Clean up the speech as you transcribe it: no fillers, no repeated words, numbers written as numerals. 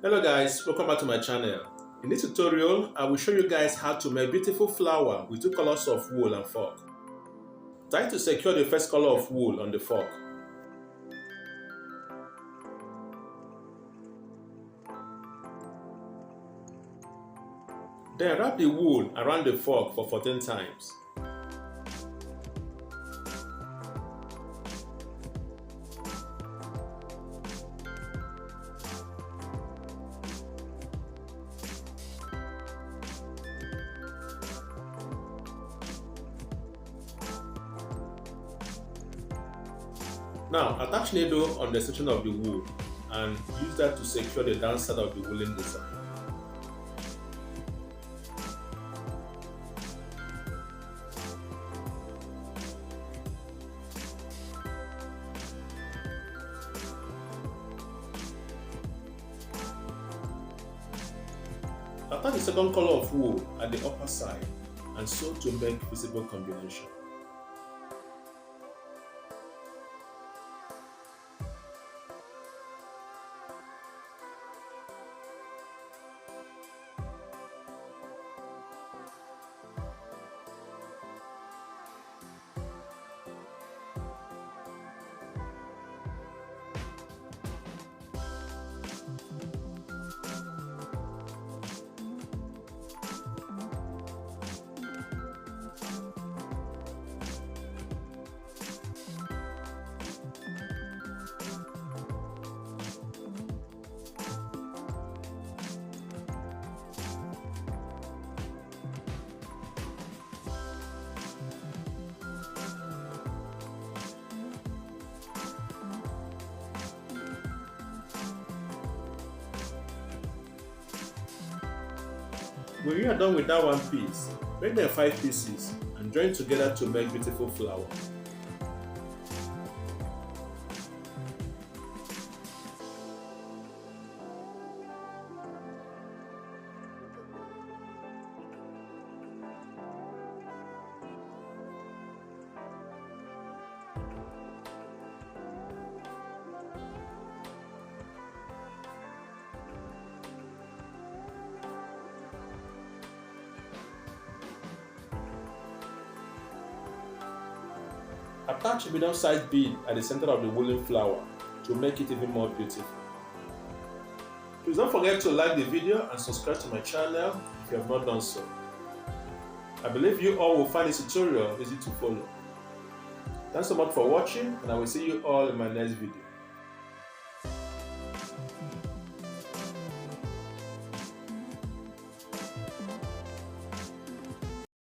Hello guys, welcome back to my channel. In this tutorial, I will show you guys how to make beautiful flower with two colors of wool and fork. Try to secure the first color of wool on the fork. Then wrap the wool around the fork for 14 times. Now attach needle on the section of the wool and use that to secure the downside of the woolen design. Attach the second color of wool at the upper side and sew to make visible combination. When you are done with that one piece, make them 5 pieces and join together to make beautiful flower. Attach a medium-sized bead at the center of the woolen flower to make it even more beautiful. Please don't forget to like the video and subscribe to my channel if you have not done so. I believe you all will find this tutorial easy to follow. Thanks so much for watching, and I will see you all in my next video.